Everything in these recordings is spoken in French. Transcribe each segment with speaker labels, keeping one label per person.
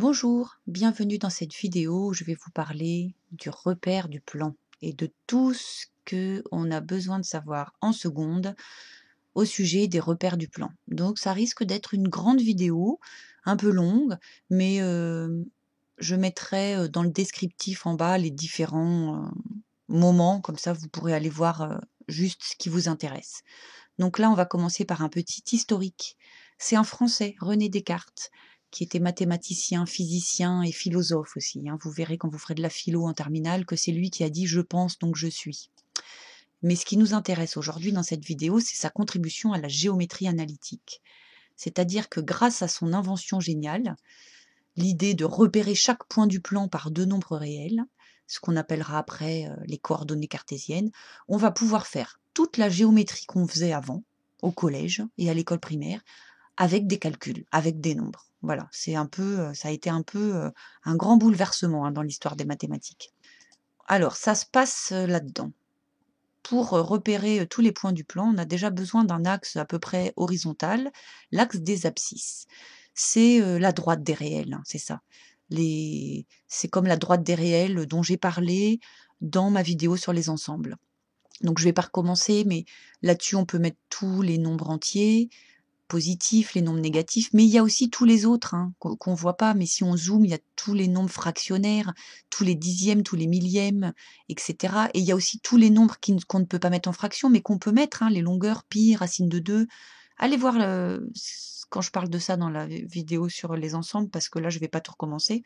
Speaker 1: Bonjour, bienvenue dans cette vidéo où je vais vous parler du repère du plan et de tout ce qu'on a besoin de savoir en seconde au sujet des repères du plan. Donc ça risque d'être une grande vidéo, un peu longue, mais je mettrai dans le descriptif en bas les différents moments, comme ça vous pourrez aller voir juste ce qui vous intéresse. Donc là, on va commencer par un petit historique. C'est un Français, René Descartes, qui était mathématicien, physicien et philosophe aussi. Vous verrez quand vous ferez de la philo en terminale que c'est lui qui a dit « je pense donc je suis ». Mais ce qui nous intéresse aujourd'hui dans cette vidéo, c'est sa contribution à la géométrie analytique. C'est-à-dire que grâce à son invention géniale, l'idée de repérer chaque point du plan par deux nombres réels, ce qu'on appellera après les coordonnées cartésiennes, on va pouvoir faire toute la géométrie qu'on faisait avant, au collège et à l'école primaire, avec des calculs, avec des nombres. Voilà, c'est un peu, ça a été un peu un grand bouleversement dans l'histoire des mathématiques. Alors, ça se passe là-dedans. Pour repérer tous les points du plan, on a déjà besoin d'un axe à peu près horizontal, l'axe des abscisses. C'est la droite des réels, c'est ça. C'est comme la droite des réels dont j'ai parlé dans ma vidéo sur les ensembles. Donc je ne vais pas recommencer, mais là-dessus on peut mettre tous les nombres entiers, positifs, les nombres négatifs, mais il y a aussi tous les autres qu'on ne voit pas, mais si on zoome, il y a tous les nombres fractionnaires, tous les dixièmes, tous les millièmes, etc. Et il y a aussi tous les nombres qu'on ne peut pas mettre en fraction, mais qu'on peut mettre, les longueurs, pi, racine de 2. Allez voir quand je parle de ça dans la vidéo sur les ensembles, parce que là, je ne vais pas tout recommencer.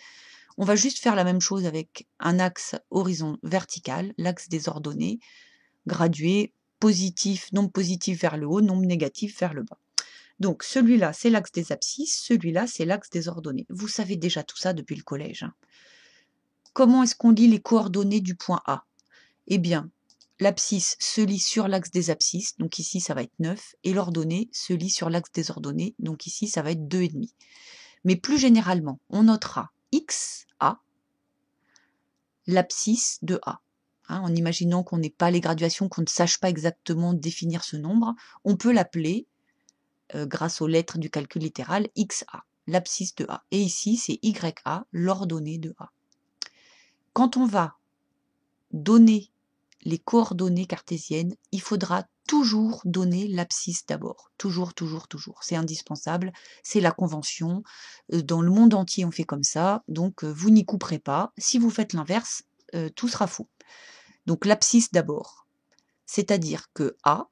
Speaker 1: On va juste faire la même chose avec un axe horizon vertical, l'axe des ordonnées, gradué, positif, nombre positif vers le haut, nombre négatif vers le bas. Donc celui-là, c'est l'axe des abscisses, celui-là, c'est l'axe des ordonnées. Vous savez déjà tout ça depuis le collège. Comment est-ce qu'on lit les coordonnées du point A? Eh bien, l'abscisse se lit sur l'axe des abscisses, donc ici ça va être 9, et l'ordonnée se lit sur l'axe des ordonnées, donc ici ça va être 2,5. Mais plus généralement, on notera XA, l'abscisse de A. En imaginant qu'on n'ait pas les graduations, qu'on ne sache pas exactement définir ce nombre, on peut l'appeler grâce aux lettres du calcul littéral, XA, l'abscisse de A. Et ici, c'est YA, l'ordonnée de A. Quand on va donner les coordonnées cartésiennes, il faudra toujours donner l'abscisse d'abord. Toujours, toujours, toujours. C'est indispensable, c'est la convention. Dans le monde entier, on fait comme ça, donc vous n'y couperez pas. Si vous faites l'inverse, tout sera faux. Donc l'abscisse d'abord. C'est-à-dire que A,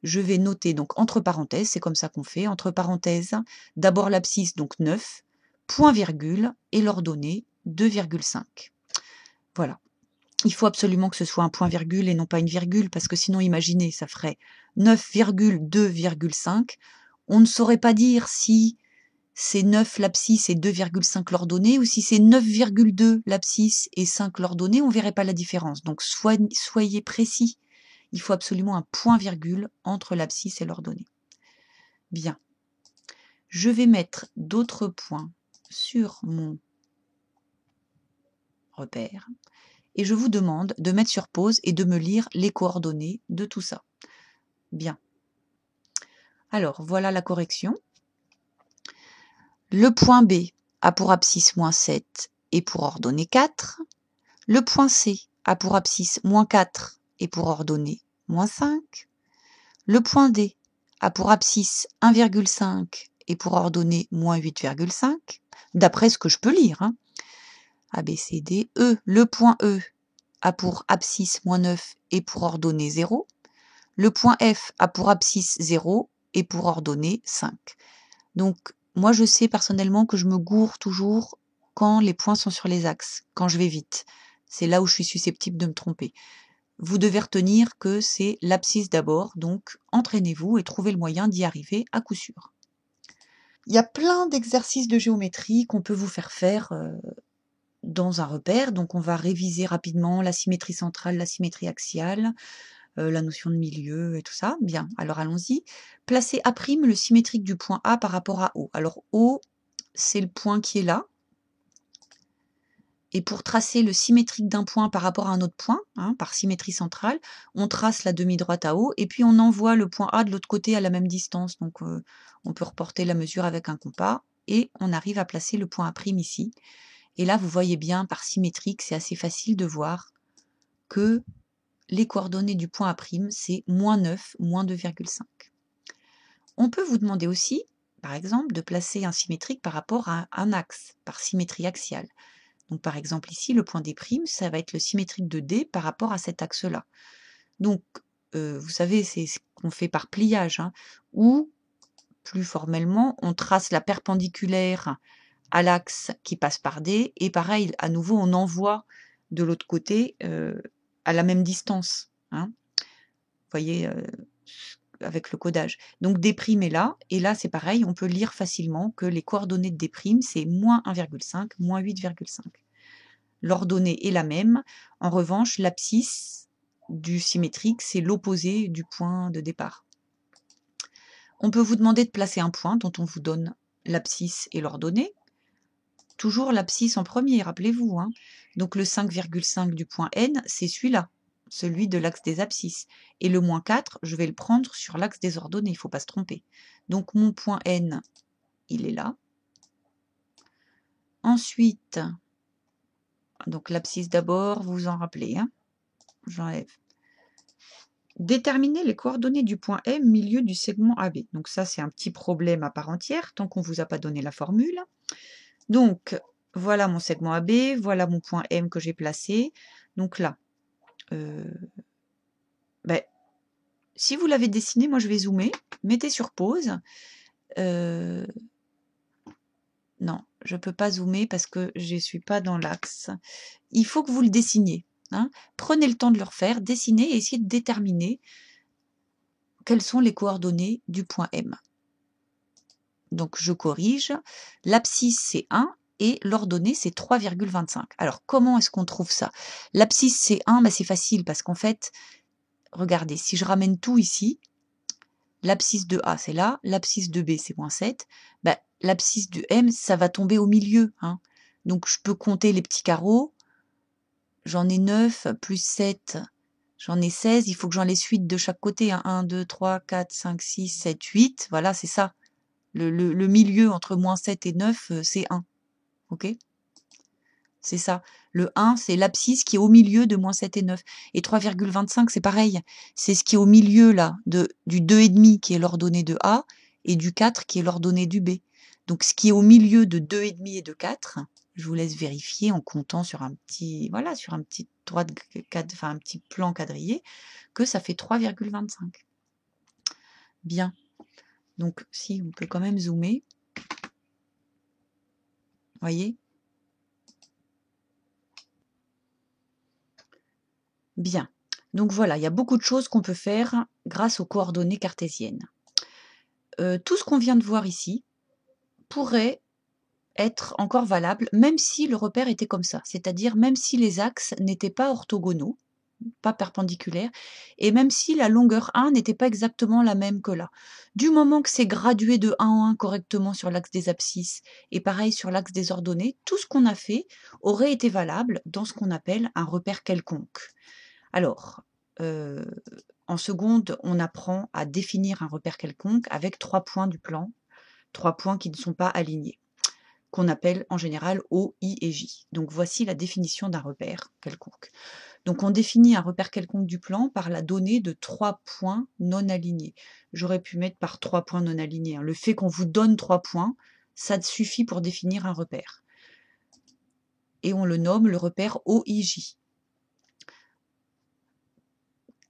Speaker 1: je vais noter donc entre parenthèses, c'est comme ça qu'on fait, entre parenthèses, d'abord l'abscisse, donc 9, point virgule, et l'ordonnée 2,5. Voilà. Il faut absolument que ce soit un point virgule et non pas une virgule, parce que sinon, imaginez, ça ferait 9,2,5. On ne saurait pas dire si c'est 9 l'abscisse et 2,5 l'ordonnée, ou si c'est 9,2 l'abscisse et 5 l'ordonnée, on ne verrait pas la différence. Donc soyez précis. Il faut absolument un point-virgule entre l'abscisse et l'ordonnée. Bien. Je vais mettre d'autres points sur mon repère et je vous demande de mettre sur pause et de me lire les coordonnées de tout ça. Bien. Alors, voilà la correction. Le point B a pour abscisse moins 7 et pour ordonnée 4. Le point C a pour abscisse moins 4 et pour ordonnée moins 5. Le point D a pour abscisse 1,5 et pour ordonnée moins 8,5, d'après ce que je peux lire. A, B, C, D, E. Le point E a pour abscisse moins 9 et pour ordonnée 0. Le point F a pour abscisse 0 et pour ordonnée 5. Donc, moi, je sais personnellement que je me gourre toujours quand les points sont sur les axes, quand je vais vite. C'est là où je suis susceptible de me tromper. Vous devez retenir que c'est l'abscisse d'abord, donc entraînez-vous et trouvez le moyen d'y arriver à coup sûr. Il y a plein d'exercices de géométrie qu'on peut vous faire dans un repère. Donc on va réviser rapidement la symétrie centrale, la symétrie axiale, la notion de milieu et tout ça. Bien, alors allons-y. Placez A' le symétrique du point A par rapport à O. Alors O, c'est le point qui est là. Et pour tracer le symétrique d'un point par rapport à un autre point, par symétrie centrale, on trace la demi-droite à haut et puis on envoie le point A de l'autre côté à la même distance. Donc on peut reporter la mesure avec un compas. et on arrive à placer le point A' ici. Et là, vous voyez bien, par symétrique, c'est assez facile de voir que les coordonnées du point A', c'est moins 9, moins 2,5. On peut vous demander aussi, par exemple, de placer un symétrique par rapport à un axe, par symétrie axiale. Donc par exemple ici, le point D', ça va être le symétrique de D par rapport à cet axe-là. Donc, vous savez, c'est ce qu'on fait par pliage, hein, ou plus formellement, on trace la perpendiculaire à l'axe qui passe par D, et pareil, à nouveau, on envoie de l'autre côté à la même distance. Hein. Vous voyez, avec le codage. Donc D' est là, et là c'est pareil, on peut lire facilement que les coordonnées de D', c'est moins 1,5, moins 8,5. L'ordonnée est la même. En revanche, l'abscisse du symétrique, c'est l'opposé du point de départ. On peut vous demander de placer un point dont on vous donne l'abscisse et l'ordonnée. Toujours l'abscisse en premier, rappelez-vous. Hein. Donc le 5,5 du point N, c'est celui-là, celui de l'axe des abscisses. Et le moins 4, je vais le prendre sur l'axe des ordonnées, il ne faut pas se tromper. Donc mon point N, il est là. Ensuite, donc l'abscisse d'abord, vous vous en rappelez. Hein. J'enlève. Déterminer les coordonnées du point M, milieu du segment AB. Donc ça, c'est un petit problème à part entière, tant qu'on ne vous a pas donné la formule. Donc, voilà mon segment AB, voilà mon point M que j'ai placé. Donc là, si vous l'avez dessiné, moi je vais zoomer. Mettez sur pause. Non, je ne peux pas zoomer parce que je ne suis pas dans l'axe. Il faut que vous le dessiniez. Hein. Prenez le temps de le refaire, dessinez et essayez de déterminer quelles sont les coordonnées du point M. Donc je corrige. L'abscisse c'est 1 et l'ordonnée c'est 3,25. Alors comment est-ce qu'on trouve ça? L'abscisse c'est 1, c'est facile parce qu'en fait, regardez, si je ramène tout ici, l'abscisse de A c'est là, l'abscisse de B c'est moins 7, l'abscisse de M ça va tomber au milieu. Hein. Donc je peux compter les petits carreaux, j'en ai 9 plus 7, j'en ai 16, il faut que j'en laisse 8 de chaque côté. Hein. 1, 2, 3, 4, 5, 6, 7, 8, voilà c'est ça. Le milieu entre moins 7 et 9, c'est 1. Ok? C'est ça. Le 1, c'est l'abscisse qui est au milieu de moins 7 et 9. Et 3,25, c'est pareil. C'est ce qui est au milieu là du 2,5 qui est l'ordonnée de A et du 4 qui est l'ordonnée du B. Donc ce qui est au milieu de 2,5 et de 4, je vous laisse vérifier en comptant sur un petit, voilà, sur un petit un petit plan quadrillé, que ça fait 3,25. Bien. Donc si on peut quand même zoomer. Voyez? Bien. Donc voilà, il y a beaucoup de choses qu'on peut faire grâce aux coordonnées cartésiennes. Tout ce qu'on vient de voir ici pourrait être encore valable, même si le repère était comme ça. C'est-à-dire même si les axes n'étaient pas orthogonaux, pas perpendiculaires, et même si la longueur 1 n'était pas exactement la même que là. Du moment que c'est gradué de 1 en 1 correctement sur l'axe des abscisses, et pareil sur l'axe des ordonnées, tout ce qu'on a fait aurait été valable dans ce qu'on appelle un repère quelconque. Alors, en seconde, on apprend à définir un repère quelconque avec 3 points du plan, 3 points qui ne sont pas alignés, qu'on appelle en général O, I et J. Donc voici la définition d'un repère quelconque. Donc on définit un repère quelconque du plan par la donnée de 3 points non alignés. J'aurais pu mettre par 3 points non alignés. Hein. Le fait qu'on vous donne 3 points, ça suffit pour définir un repère. Et on le nomme le repère OIJ.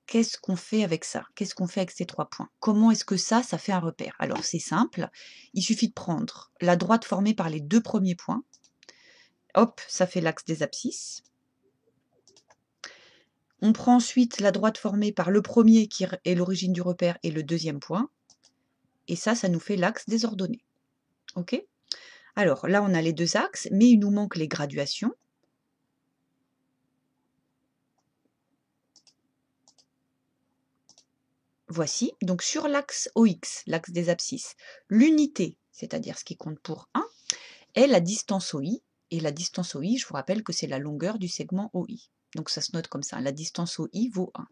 Speaker 1: Qu'est-ce qu'on fait avec ça? Qu'est-ce qu'on fait avec ces 3 points? Comment est-ce que ça fait un repère? Alors c'est simple, il suffit de prendre la droite formée par les 2 premiers points. Hop, ça fait l'axe des abscisses. On prend ensuite la droite formée par le premier qui est l'origine du repère et le deuxième point. Et ça nous fait l'axe des ordonnées. Ok? Alors là, on a les 2 axes, mais il nous manque les graduations. Voici, donc sur l'axe OX, l'axe des abscisses, l'unité, c'est-à-dire ce qui compte pour 1, est la distance OI. Et la distance OI, je vous rappelle que c'est la longueur du segment OI. Donc ça se note comme ça, la distance OI vaut 1.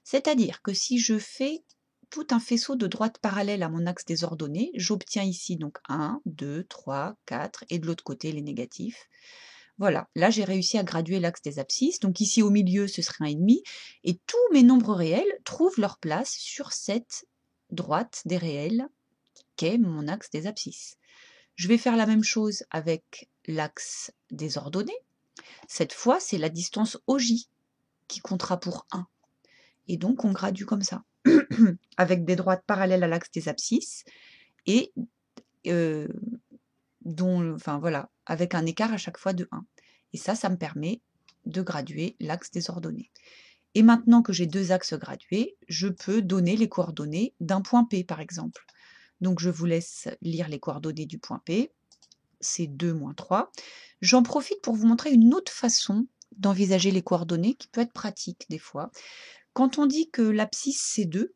Speaker 1: C'est-à-dire que si je fais tout un faisceau de droites parallèles à mon axe des ordonnées. J'obtiens ici donc 1, 2, 3, 4 et de l'autre côté les négatifs. Voilà, là j'ai réussi à graduer l'axe des abscisses. Donc ici au milieu ce serait 1,5 et tous mes nombres réels trouvent leur place sur cette droite des réels qu'est mon axe des abscisses. Je vais faire la même chose avec l'axe des ordonnées. Cette fois, c'est la distance OJ qui comptera pour 1. Et donc, on gradue comme ça, avec des droites parallèles à l'axe des abscisses et voilà, avec un écart à chaque fois de 1. Et ça me permet de graduer l'axe des ordonnées. Et maintenant que j'ai deux axes gradués, je peux donner les coordonnées d'un point P, par exemple. Donc, je vous laisse lire les coordonnées du point P. C'est 2, moins 3. J'en profite pour vous montrer une autre façon d'envisager les coordonnées qui peut être pratique des fois. Quand on dit que l'abscisse C2,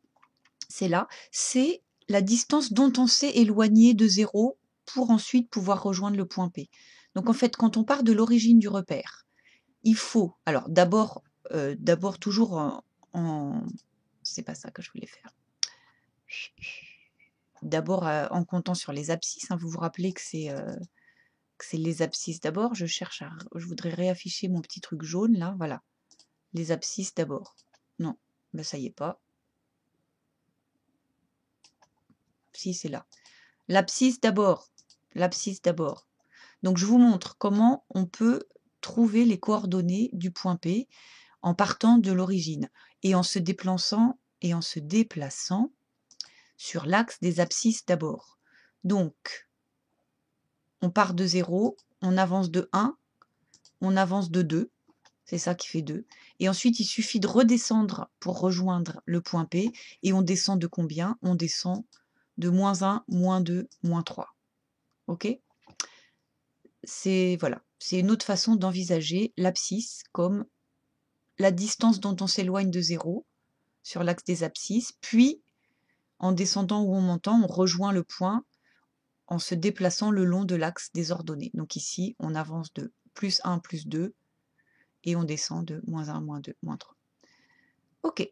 Speaker 1: c'est là, c'est la distance dont on s'est éloigné de 0 pour ensuite pouvoir rejoindre le point P. Donc en fait, quand on part de l'origine du repère, il faut, alors d'abord toujours c'est pas ça que je voulais faire. D'abord en comptant sur les abscisses, hein, vous vous rappelez que c'est les abscisses d'abord. Je voudrais réafficher mon petit truc jaune là, voilà. Les abscisses d'abord. Non, ben ça y est pas. Si, c'est là. L'abscisse d'abord. L'abscisse d'abord. Donc je vous montre comment on peut trouver les coordonnées du point P en partant de l'origine et en se déplaçant sur l'axe des abscisses d'abord. Donc, on part de 0, on avance de 1, on avance de 2, c'est ça qui fait 2. Et ensuite, il suffit de redescendre pour rejoindre le point P, et on descend de combien? On descend de moins 1, moins 2, moins 3. Ok? Voilà, c'est une autre façon d'envisager l'abscisse comme la distance dont on s'éloigne de 0 sur l'axe des abscisses, puis en descendant ou en montant, on rejoint le point en se déplaçant le long de l'axe des ordonnées. Donc ici, on avance de plus 1, plus 2, et on descend de moins 1, moins 2, moins 3. Ok.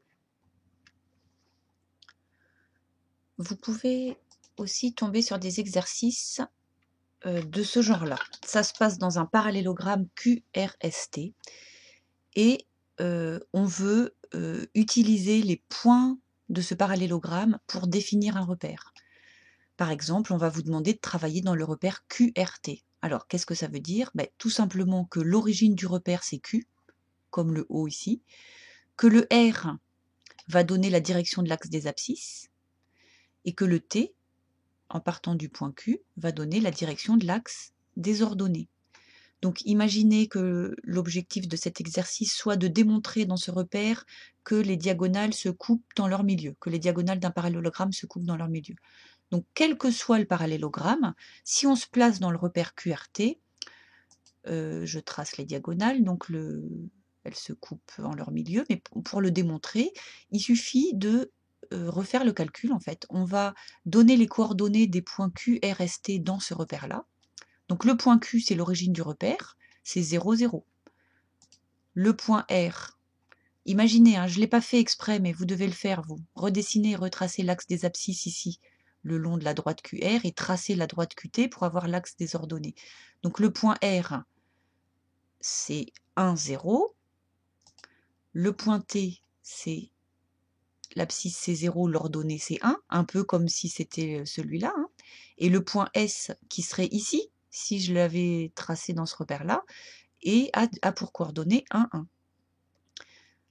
Speaker 1: Vous pouvez aussi tomber sur des exercices de ce genre-là. Ça se passe dans un parallélogramme QRST et on veut utiliser les points de ce parallélogramme pour définir un repère. Par exemple, on va vous demander de travailler dans le repère QRT. Alors, qu'est-ce que ça veut dire? Tout simplement que l'origine du repère, c'est Q, comme le O ici, que le R va donner la direction de l'axe des abscisses, et que le T, en partant du point Q, va donner la direction de l'axe des ordonnées. Donc imaginez que l'objectif de cet exercice soit de démontrer dans ce repère que les diagonales se coupent dans leur milieu, que les diagonales d'un parallélogramme se coupent dans leur milieu. Donc quel que soit le parallélogramme, si on se place dans le repère QRT, je trace les diagonales, donc elles se coupent en leur milieu, mais pour le démontrer, il suffit de refaire le calcul en fait. On va donner les coordonnées des points Q, R, S, T dans ce repère-là. Donc le point Q, c'est l'origine du repère, c'est 0, 0. Le point R, imaginez, hein, je ne l'ai pas fait exprès, mais vous devez le faire, vous. Redessiner et retracer l'axe des abscisses ici, le long de la droite QR, et tracer la droite QT pour avoir l'axe des ordonnées. Donc le point R, c'est 1, 0. Le point T, c'est l'abscisse, c'est 0, l'ordonnée, c'est 1, un peu comme si c'était celui-là. Hein. Et le point S, qui serait ici, si je l'avais tracé dans ce repère-là, et a pour coordonnées 1, 1.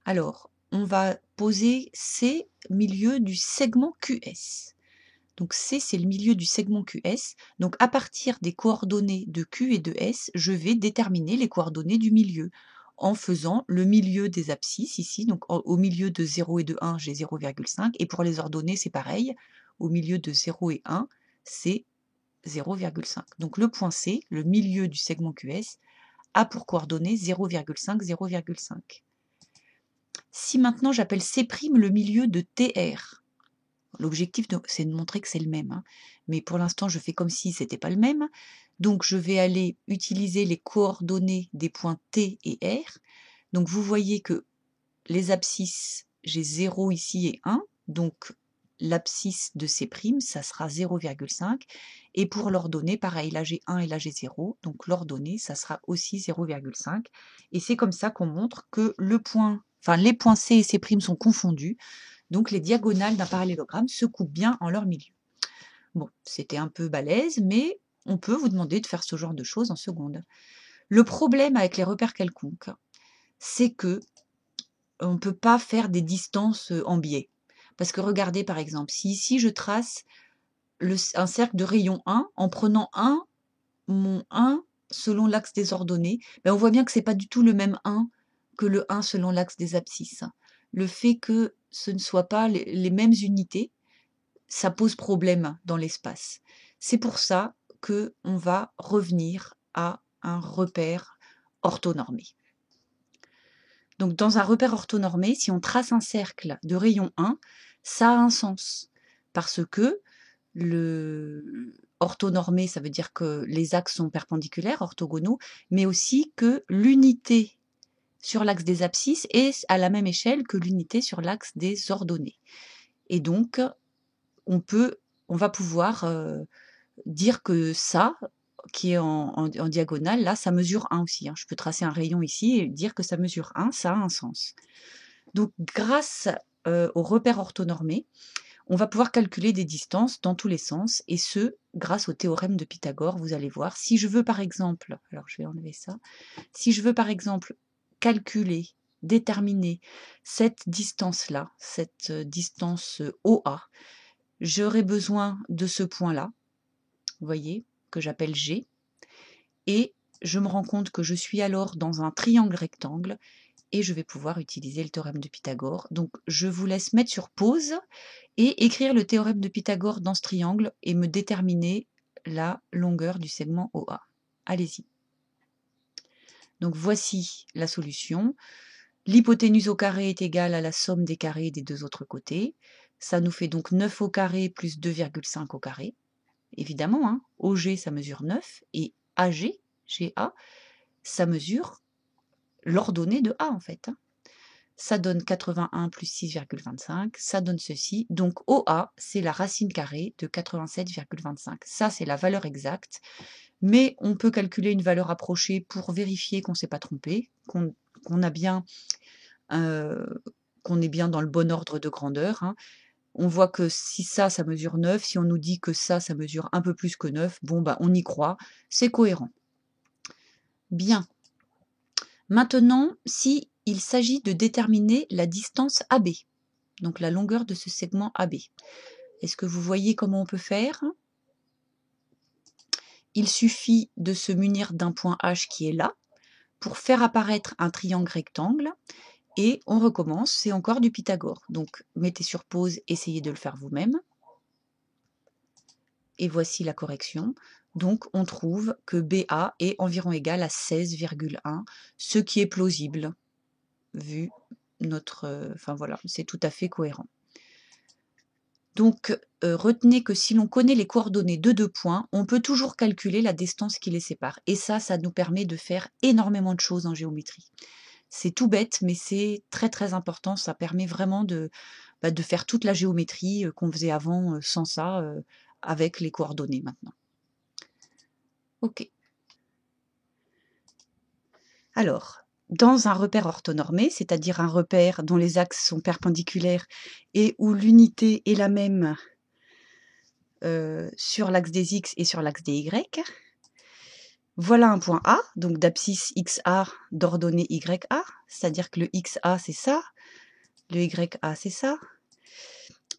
Speaker 1: Alors, on va poser C milieu du segment QS. Donc C, c'est le milieu du segment QS. Donc à partir des coordonnées de Q et de S, je vais déterminer les coordonnées du milieu en faisant le milieu des abscisses ici. Donc au milieu de 0 et de 1, j'ai 0,5. Et pour les ordonnées, c'est pareil. Au milieu de 0 et 1, c'est 0,5. Donc le point C, le milieu du segment QS, a pour coordonnées 0,5, 0,5. Si maintenant j'appelle C' le milieu de TR, l'objectif, c'est de montrer que c'est le même. Hein. Mais pour l'instant, je fais comme si ce n'était pas le même. Donc, je vais aller utiliser les coordonnées des points T et R. Donc, vous voyez que les abscisses, j'ai 0 ici et 1. Donc, l'abscisse de C', ça sera 0,5. Et pour l'ordonnée, pareil, là j'ai 1 et là j'ai 0. Donc l'ordonnée, ça sera aussi 0,5. Et c'est comme ça qu'on montre que les points C et C' sont confondus. Donc les diagonales d'un parallélogramme se coupent bien en leur milieu. Bon, c'était un peu balèze, mais on peut vous demander de faire ce genre de choses en seconde. Le problème avec les repères quelconques, c'est que on ne peut pas faire des distances en biais. Parce que regardez par exemple, si ici je trace un cercle de rayon 1 en prenant mon 1 selon l'axe des ordonnées, ben on voit bien que ce n'est pas du tout le même 1 que le 1 selon l'axe des abscisses. Le fait que ce ne soient pas les mêmes unités, ça pose problème dans l'espace. C'est pour ça qu'on va revenir à un repère orthonormé. Donc dans un repère orthonormé, si on trace un cercle de rayon 1, ça a un sens. Parce que le orthonormé, ça veut dire que les axes sont perpendiculaires, orthogonaux, mais aussi que l'unité sur l'axe des abscisses est à la même échelle que l'unité sur l'axe des ordonnées. Et donc, on va pouvoir dire que ça, qui est en diagonale, là, ça mesure 1 aussi. Je peux tracer un rayon ici et dire que ça mesure 1, ça a un sens. Donc, grâce au repère orthonormé, on va pouvoir calculer des distances dans tous les sens, et ce, grâce au théorème de Pythagore, vous allez voir. Si je veux par exemple, alors je vais enlever ça, si je veux par exemple calculer, déterminer cette distance-là, cette distance OA, j'aurai besoin de ce point-là, vous voyez, que j'appelle G, et je me rends compte que je suis alors dans un triangle rectangle, et je vais pouvoir utiliser le théorème de Pythagore. Donc je vous laisse mettre sur pause et écrire le théorème de Pythagore dans ce triangle et me déterminer la longueur du segment OA. Allez-y. Donc voici la solution. L'hypoténuse au carré est égale à la somme des carrés des deux autres côtés. Ça nous fait donc 9 au carré plus 2,5 au carré. Évidemment, OG, ça mesure 9, et AG, GA, ça mesure l'ordonnée de A, en fait. Ça donne 81 plus 6,25, ça donne ceci. Donc OA, c'est la racine carrée de 87,25. Ça, c'est la valeur exacte. Mais on peut calculer une valeur approchée pour vérifier qu'on ne s'est pas trompé, qu'on est bien dans le bon ordre de grandeur. On voit que si ça mesure 9, si on nous dit que ça mesure un peu plus que 9, bon, bah, on y croit, c'est cohérent. Bien. Maintenant, si il s'agit de déterminer la distance AB, donc la longueur de ce segment AB, est-ce que vous voyez comment on peut faire? Il suffit de se munir d'un point H qui est là, pour faire apparaître un triangle rectangle, et on recommence, c'est encore du Pythagore. Donc mettez sur pause, essayez de le faire vous-même. Et voici la correction. Donc on trouve que BA est environ égal à 16,1, ce qui est plausible, vu notre... Enfin voilà, c'est tout à fait cohérent. Donc retenez que si l'on connaît les coordonnées de deux points, on peut toujours calculer la distance qui les sépare. Et ça nous permet de faire énormément de choses en géométrie. C'est tout bête, mais c'est très très important. Ça permet vraiment de faire toute la géométrie qu'on faisait avant sans ça, avec les coordonnées maintenant. Ok. Alors, dans un repère orthonormé, c'est-à-dire un repère dont les axes sont perpendiculaires et où l'unité est la même sur l'axe des x et sur l'axe des y, voilà un point A, donc d'abscisse XA d'ordonnée YA, c'est-à-dire que le XA c'est ça, le YA c'est ça.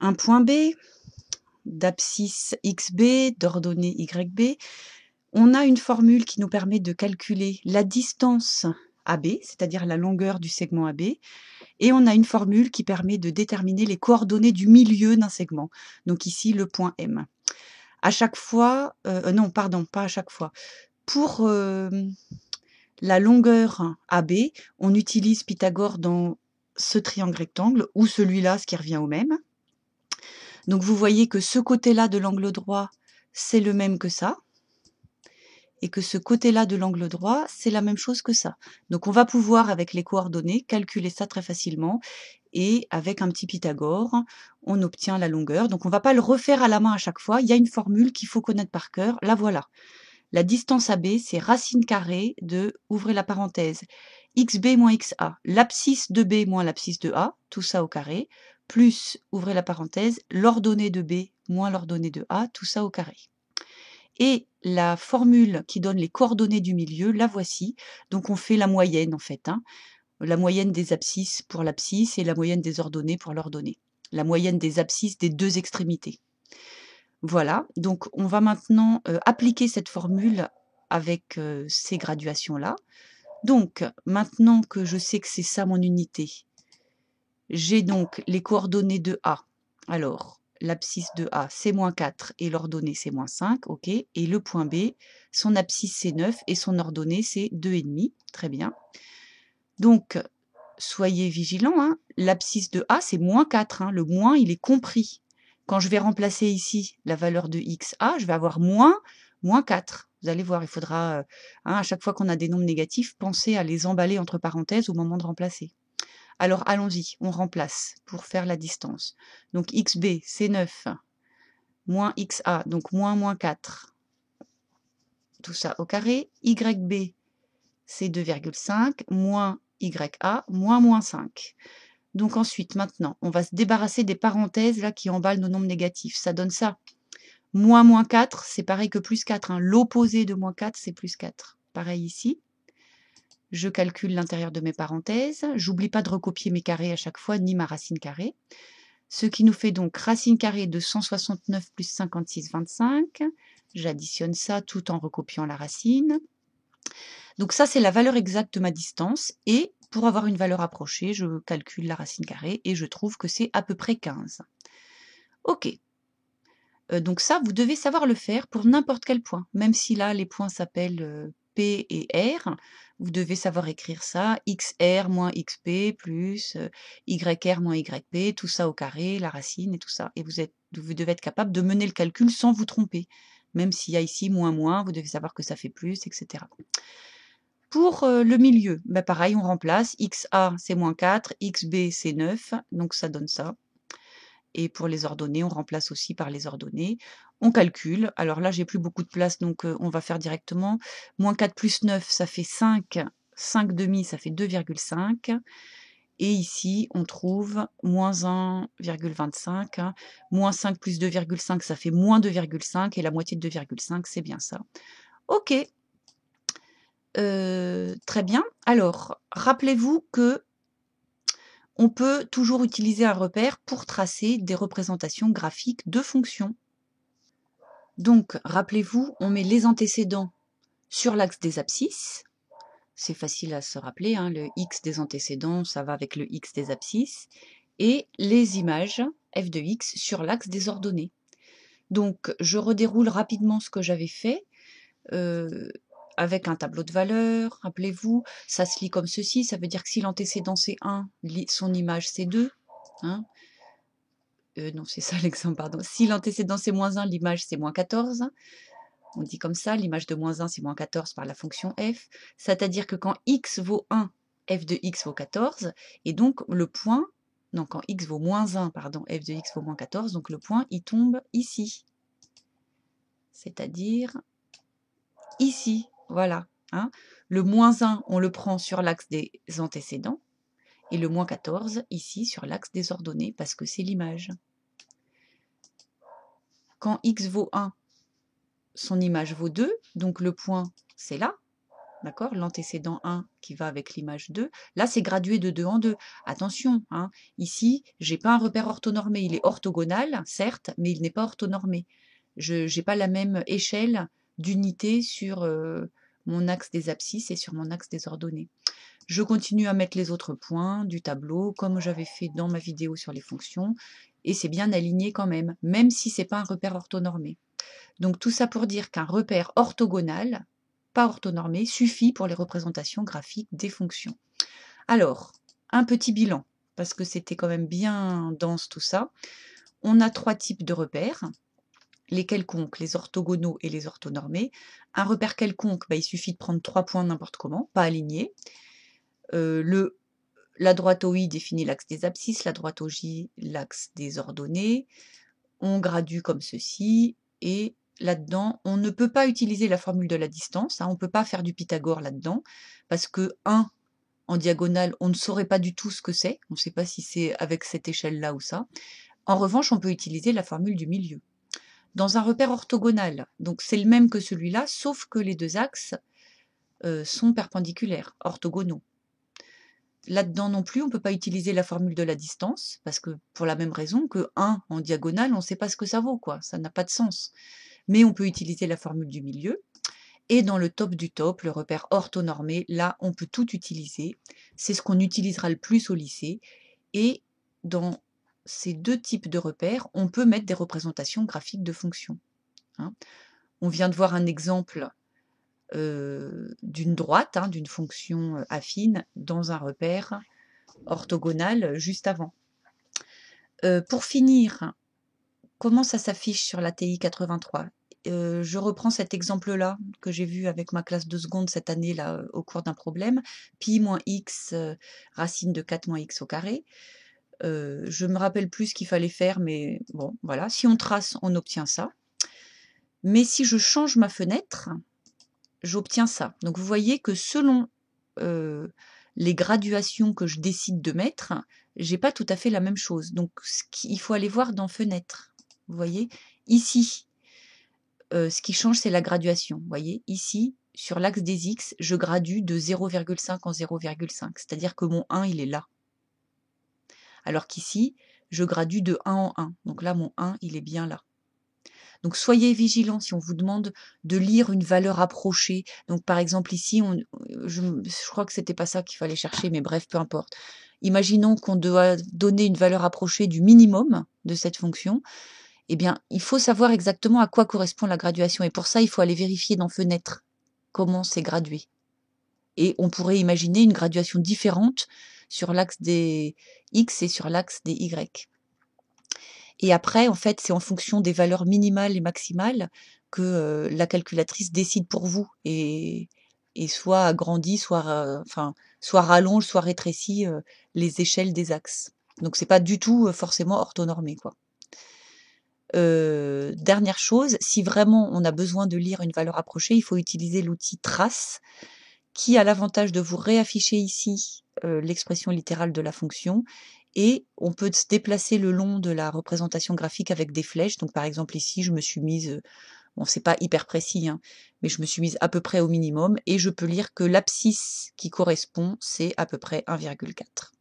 Speaker 1: Un point B, d'abscisse XB d'ordonnée YB. On a une formule qui nous permet de calculer la distance AB, c'est-à-dire la longueur du segment AB, et on a une formule qui permet de déterminer les coordonnées du milieu d'un segment, donc ici le point M. À chaque fois, non, pardon, pas à chaque fois. Pour la longueur AB, on utilise Pythagore dans ce triangle rectangle, ou celui-là, ce qui revient au même. Donc vous voyez que ce côté-là de l'angle droit, c'est le même que ça, et que ce côté-là de l'angle droit, c'est la même chose que ça. Donc on va pouvoir, avec les coordonnées, calculer ça très facilement, et avec un petit Pythagore, on obtient la longueur. Donc on ne va pas le refaire à la main à chaque fois, il y a une formule qu'il faut connaître par cœur, la voilà. La distance AB, c'est racine carrée de, ouvrez la parenthèse, xb moins xa, l'abscisse de B moins l'abscisse de A, tout ça au carré, plus, ouvrez la parenthèse, l'ordonnée de B moins l'ordonnée de A, tout ça au carré. Et la formule qui donne les coordonnées du milieu, la voici. Donc on fait la moyenne en fait, hein. La moyenne des abscisses pour l'abscisse et la moyenne des ordonnées pour l'ordonnée. La moyenne des abscisses des deux extrémités. Voilà, donc on va maintenant appliquer cette formule avec ces graduations-là. Donc, maintenant que je sais que c'est ça mon unité, j'ai donc les coordonnées de A. Alors, l'abscisse de A, c'est moins 4 et l'ordonnée, c'est moins 5, ok. Et le point B, son abscisse, c'est 9 et son ordonnée, c'est 2,5. Très bien. Donc, soyez vigilants, hein. L'abscisse de A, c'est moins 4. Hein. Le moins, il est compris. Quand je vais remplacer ici la valeur de xa, je vais avoir moins 4. Vous allez voir, il faudra, à chaque fois qu'on a des nombres négatifs, penser à les emballer entre parenthèses au moment de remplacer. Alors, allons-y, on remplace pour faire la distance. Donc, xb, c'est 9, moins xa, donc moins 4. Tout ça au carré. Yb, c'est 2,5, moins ya, moins 5. Donc ensuite, maintenant, on va se débarrasser des parenthèses là qui emballent nos nombres négatifs. Ça donne ça. Moins 4, c'est pareil que plus 4. Hein. L'opposé de moins 4, c'est plus 4. Pareil ici. Je calcule l'intérieur de mes parenthèses. J'oublie pas de recopier mes carrés à chaque fois, ni ma racine carrée. Ce qui nous fait donc racine carrée de 169 plus 56, 25. J'additionne ça tout en recopiant la racine. Donc ça, c'est la valeur exacte de ma distance. Et pour avoir une valeur approchée, je calcule la racine carrée et je trouve que c'est à peu près 15. Ok. Donc ça, vous devez savoir le faire pour n'importe quel point. Même si là, les points s'appellent P et R, vous devez savoir écrire ça. XR moins XP plus YR moins YP, tout ça au carré, la racine et tout ça. Et vous devez être capable de mener le calcul sans vous tromper. Même s'il y a ici moins, vous devez savoir que ça fait plus, etc. Pour le milieu, bah pareil, on remplace. XA, c'est moins 4, XB, c'est 9, donc ça donne ça. Et pour les ordonnées, on remplace aussi par les ordonnées. On calcule. Alors là, j'ai plus beaucoup de place, donc on va faire directement. Moins 4 plus 9, ça fait 5. 5 demi, ça fait 2,5. Et ici, on trouve moins 1,25. Hein. Moins 5 plus 2,5, ça fait moins 2,5. Et la moitié de 2,5, c'est bien ça. Ok. Très bien. Alors, rappelez-vous que on peut toujours utiliser un repère pour tracer des représentations graphiques de fonctions. Donc, rappelez-vous, on met les antécédents sur l'axe des abscisses. C'est facile à se rappeler, hein, le x des antécédents, ça va avec le x des abscisses. Et les images f de x sur l'axe des ordonnées. Donc, je redéroule rapidement ce que j'avais fait. Avec un tableau de valeurs, rappelez-vous, ça se lit comme ceci, ça veut dire que si l'antécédent c'est 1, son image c'est 2. Hein. Non, c'est ça l'exemple, pardon. Si l'antécédent c'est moins 1, l'image c'est moins 14. On dit comme ça, l'image de moins 1 c'est moins 14 par la fonction f. C'est-à-dire que quand x vaut 1, f de x vaut 14, et donc le point, non, quand x vaut moins 1, pardon, f de x vaut moins 14, donc le point il tombe ici. C'est-à-dire ici. Voilà. Hein. Le moins 1, on le prend sur l'axe des antécédents, et le moins 14, ici, sur l'axe des ordonnées, parce que c'est l'image. Quand x vaut 1, son image vaut 2, donc le point, c'est là, d'accord, l'antécédent 1 qui va avec l'image 2. Là, c'est gradué de 2 en 2. Attention, hein, ici, je n'ai pas un repère orthonormé. Il est orthogonal, certes, mais il n'est pas orthonormé. Je n'ai pas la même échelle d'unité sur mon axe des abscisses et sur mon axe des ordonnées. Je continue à mettre les autres points du tableau, comme j'avais fait dans ma vidéo sur les fonctions, et c'est bien aligné quand même si ce n'est pas un repère orthonormé. Donc tout ça pour dire qu'un repère orthogonal, pas orthonormé, suffit pour les représentations graphiques des fonctions. Alors, un petit bilan, parce que c'était quand même bien dense tout ça. On a 3 types de repères. Les quelconques, les orthogonaux et les orthonormés. Un repère quelconque, il suffit de prendre 3 points n'importe comment, pas alignés. Le La droite OI définit l'axe des abscisses, la droite OJ l'axe des ordonnées. On gradue comme ceci, et là-dedans, on ne peut pas utiliser la formule de la distance, hein, on ne peut pas faire du Pythagore là-dedans, parce que 1 en diagonale, on ne saurait pas du tout ce que c'est, on ne sait pas si c'est avec cette échelle-là ou ça. En revanche, on peut utiliser la formule du milieu. Dans un repère orthogonal, donc c'est le même que celui-là, sauf que les deux axes sont perpendiculaires, orthogonaux. Là-dedans non plus, on ne peut pas utiliser la formule de la distance, parce que pour la même raison que 1 en diagonale, on ne sait pas ce que ça vaut, quoi. Ça n'a pas de sens. Mais on peut utiliser la formule du milieu. Et dans le top du top, le repère orthonormé, là, on peut tout utiliser. C'est ce qu'on utilisera le plus au lycée. Et dans ces deux types de repères, on peut mettre des représentations graphiques de fonctions. Hein. On vient de voir un exemple d'une droite, hein, d'une fonction affine, dans un repère orthogonal juste avant. Pour finir, comment ça s'affiche sur la TI 83 ? Je reprends cet exemple-là que j'ai vu avec ma classe de seconde cette année-là au cours d'un problème. Pi moins x racine de 4 moins x au carré. Je me rappelle plus ce qu'il fallait faire, mais bon, voilà. Si on trace, on obtient ça. Mais si je change ma fenêtre, j'obtiens ça. Donc vous voyez que selon les graduations que je décide de mettre, j'ai pas tout à fait la même chose. Donc il faut aller voir dans fenêtre. Vous voyez, ici, ce qui change, c'est la graduation. Vous voyez, ici, sur l'axe des x, je gradue de 0,5 en 0,5. C'est-à-dire que mon 1, il est là. Alors qu'ici, je gradue de 1 en 1. Donc là, mon 1, il est bien là. Donc soyez vigilants si on vous demande de lire une valeur approchée. Donc par exemple ici, je crois que c'était pas ça qu'il fallait chercher, mais bref, peu importe. Imaginons qu'on doit donner une valeur approchée du minimum de cette fonction. Eh bien, il faut savoir exactement à quoi correspond la graduation. Et pour ça, il faut aller vérifier dans fenêtre comment c'est gradué. Et on pourrait imaginer une graduation différente sur l'axe des x et sur l'axe des y. Et après, en fait, c'est en fonction des valeurs minimales et maximales que la calculatrice décide pour vous et soit agrandit, soit, soit rallonge, soit rétrécit les échelles des axes. Donc c'est pas du tout forcément orthonormé, quoi. Dernière chose, si vraiment on a besoin de lire une valeur approchée, il faut utiliser l'outil trace qui a l'avantage de vous réafficher ici l'expression littérale de la fonction, et on peut se déplacer le long de la représentation graphique avec des flèches. Donc par exemple ici, je me suis mise, bon c'est pas hyper précis, hein, mais je me suis mise à peu près au minimum, et je peux lire que l'abscisse qui correspond, c'est à peu près 1,4.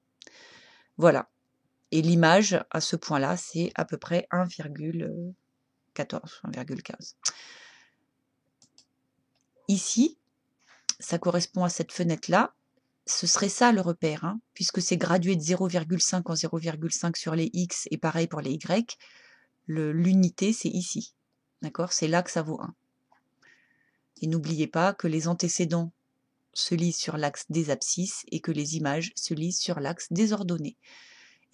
Speaker 1: Voilà. Et l'image, à ce point-là, c'est à peu près 1,14, 1,15. Ici, ça correspond à cette fenêtre-là. Ce serait ça le repère, hein, puisque c'est gradué de 0,5 en 0,5 sur les x, et pareil pour les y. L'unité, c'est ici. D'accord ? C'est là que ça vaut 1. Et n'oubliez pas que les antécédents se lisent sur l'axe des abscisses et que les images se lisent sur l'axe des ordonnées.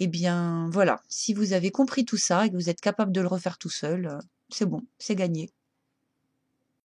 Speaker 1: Eh bien, voilà. Si vous avez compris tout ça et que vous êtes capable de le refaire tout seul, c'est bon, c'est gagné.